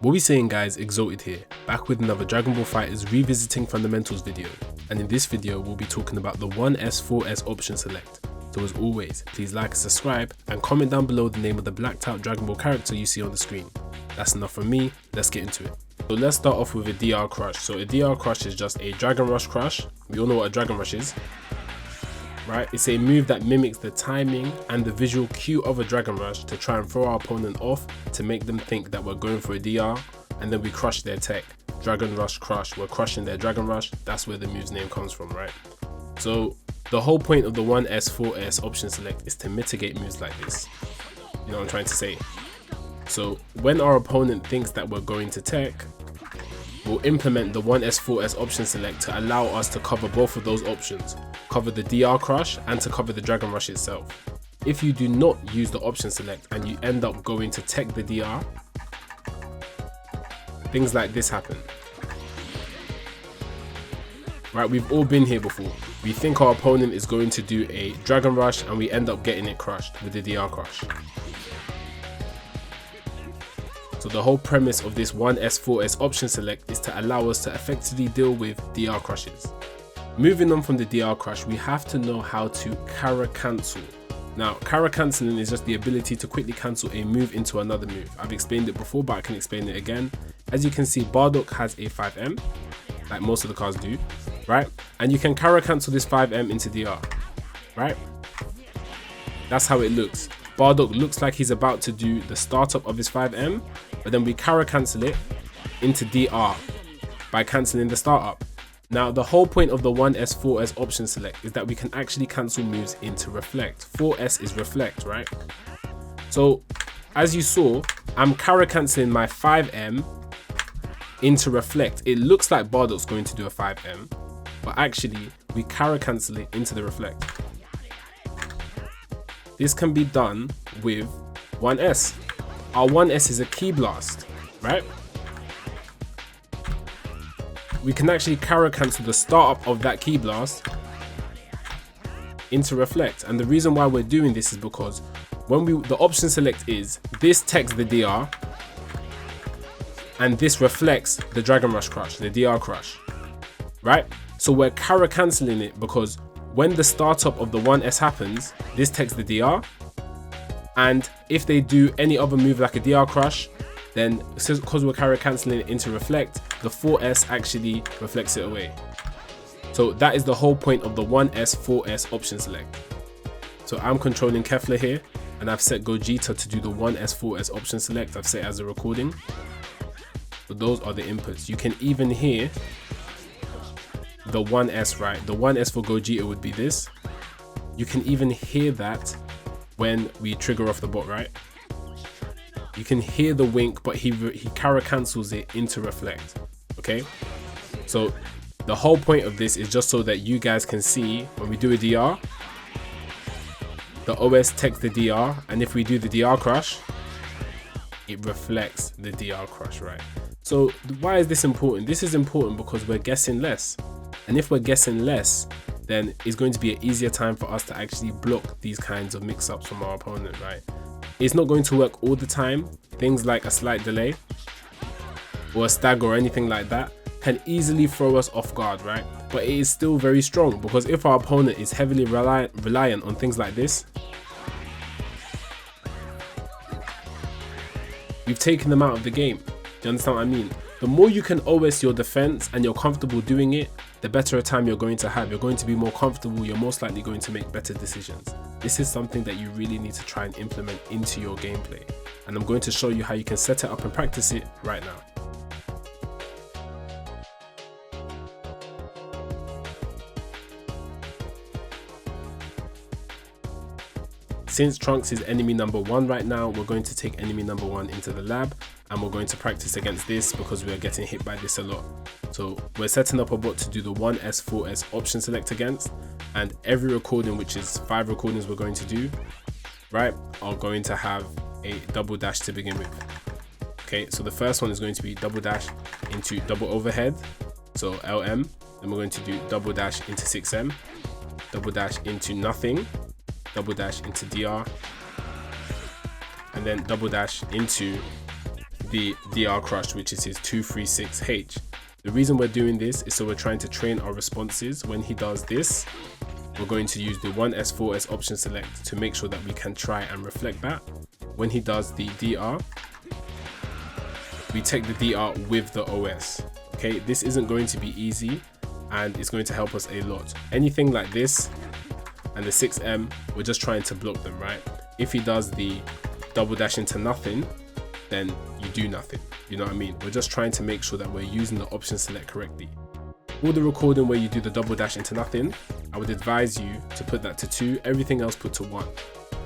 What we saying guys, Exltd here, back with another Dragon Ball FighterZ revisiting fundamentals video, and in this video we'll be talking about the 1S4S option select. So as always, please like and subscribe and comment down below the name of the blacked out Dragon Ball character you see on the screen. That's enough from me, let's get into it. So let's start off with a DR crush. So a DR crush is just a Dragon Rush crush. We all know what a Dragon Rush is, right? It's a move that mimics the timing and the visual cue of a Dragon Rush to try and throw our opponent off to make them think that we're going for a DR, and then we crush their tech. Dragon Rush crush, we're crushing their Dragon Rush. That's where the move's name comes from, right? So the whole point of the 1S4S option select is to mitigate moves like this. You know what I'm trying to say? So when our opponent thinks that we're going to tech, we'll implement the 1S4S option select to allow us to cover both of those options, cover the DR crush and to cover the Dragon Rush itself. If you do not use the option select and you end up going to tech the DR, things like this happen. Right, we've all been here before. We think our opponent is going to do a Dragon Rush and we end up getting it crushed with the DR crush. So the whole premise of this 1S4S option select is to allow us to effectively deal with DR crushes. Moving on from the DR crush, we have to know how to Cara Cancel. Now, Cara Cancelling is just the ability to quickly cancel a move into another move. I've explained it before, but I can explain it again. As you can see, Bardock has a 5M, like most of the cards do, right? And you can Cara Cancel this 5M into DR, right? That's how it looks. Bardock looks like he's about to do the startup of his 5M, but then we Cara Cancel it into DR by cancelling the startup. Now, the whole point of the 1S4S option select is that we can actually cancel moves into reflect. 4S is reflect, right? So as you saw, I'm Cara Cancelling my 5M into reflect. It looks like Bardock's going to do a 5M, but actually we Cara Cancel it into the reflect. This can be done with 1S. Our 1S is a key blast, right? We can actually Cara Cancel the startup of that key blast into reflect. And the reason why we're doing this is because when the option select is this techs the DR and this reflects the Dragon Rush crush, the DR crush, right? So we're Cara Cancelling it because when the startup of the 1S happens, this takes the DR, and if they do any other move like a DR crush, then because we're Cara Cancelling it into reflect, the 4S actually reflects it away. So that is the whole point of the 1S4S option select. So I'm controlling Kefla here, and I've set Gogeta to do the 1S4S option select. I've set it as a recording. So those are the inputs. You can even hear the 1S, right? The 1S for Gogeta would be this. You can even hear that when we trigger off the bot, right? You can hear the wink, but he Cara Cancels it into reflect, okay? So the whole point of this is just so that you guys can see when we do a DR, the OS takes the DR, and if we do the DR crush, it reflects the DR crush, right? So why is this important? This is important because we're guessing less. And if we're guessing less, then it's going to be an easier time for us to actually block these kinds of mix-ups from our opponent, right? It's not going to work all the time. Things like a slight delay or a stagger or anything like that can easily throw us off guard, right? But it is still very strong because if our opponent is heavily reliant on things like this, we've taken them out of the game. Do you understand what I mean? The more you can OS your defense and you're comfortable doing it, the better a time you're going to have. You're going to be more comfortable. You're most likely going to make better decisions. This is something that you really need to try and implement into your gameplay. And I'm going to show you how you can set it up and practice it right now. Since Trunks is enemy number 1 right now, we're going to take enemy number 1 into the lab and we're going to practice against this because we are getting hit by this a lot. So we're setting up a bot to do the 1S4S option select against, and every recording, which is 5 recordings we're going to do, right, are going to have a double dash to begin with. Okay, so the first one is going to be double dash into double overhead, so LM, then we're going to do double dash into 6M, double dash into nothing, double dash into DR, and then double dash into the DR crush, which is his 236H. The reason we're doing this is so we're trying to train our responses. When he does this, we're going to use the 1S4S option select to make sure that we can try and reflect that. When he does the DR, we take the DR with the OS. Okay, this isn't going to be easy and it's going to help us a lot. Anything like this and the 6M, we're just trying to block them, right? If he does the double dash into nothing, then you do nothing. You know what I mean? We're just trying to make sure that we're using the option select correctly. All the recording where you do the double dash into nothing, I would advise you to put that to 2, everything else put to 1.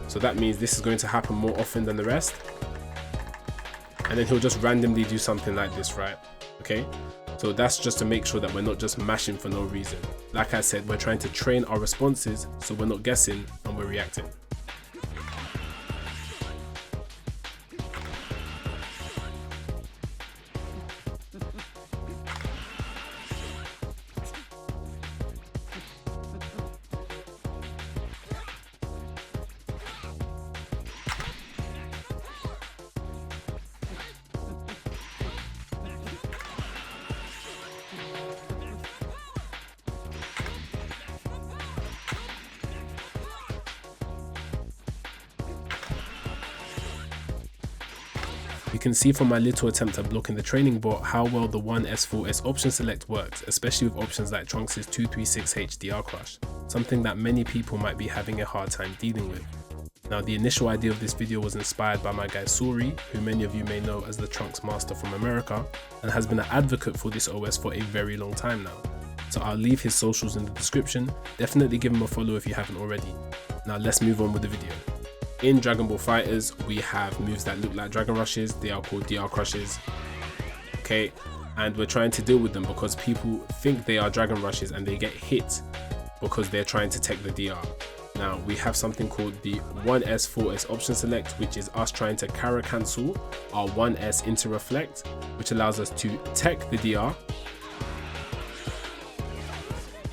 So that means this is going to happen more often than the rest. And then he'll just randomly do something like this, right? Okay, so that's just to make sure that we're not just mashing for no reason. Like I said, we're trying to train our responses so we're not guessing and we're reacting. You can see from my little attempt at blocking the training bot how well the 1S4S option select works, especially with options like Trunks' 236H DR crush, something that many people might be having a hard time dealing with. Now, the initial idea of this video was inspired by my guy Sori, who many of you may know as the Trunks master from America, and has been an advocate for this OS for a very long time now. So I'll leave his socials in the description, definitely give him a follow if you haven't already. Now let's move on with the video. In Dragon Ball FighterZ, we have moves that look like Dragon Rushes, they are called DR Crushes, okay, and we're trying to deal with them because people think they are Dragon Rushes and they get hit because they're trying to tech the DR. Now we have something called the 1S4S option select, which is us trying to Cara Cancel our 1S into reflect, which allows us to tech the DR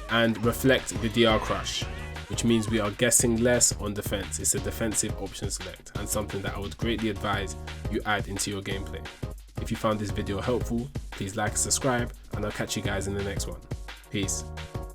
and reflect the DR crush, which means we are guessing less on defense. It's a defensive option select and something that I would greatly advise you add into your gameplay. If you found this video helpful, please like and subscribe, and I'll catch you guys in the next one. Peace.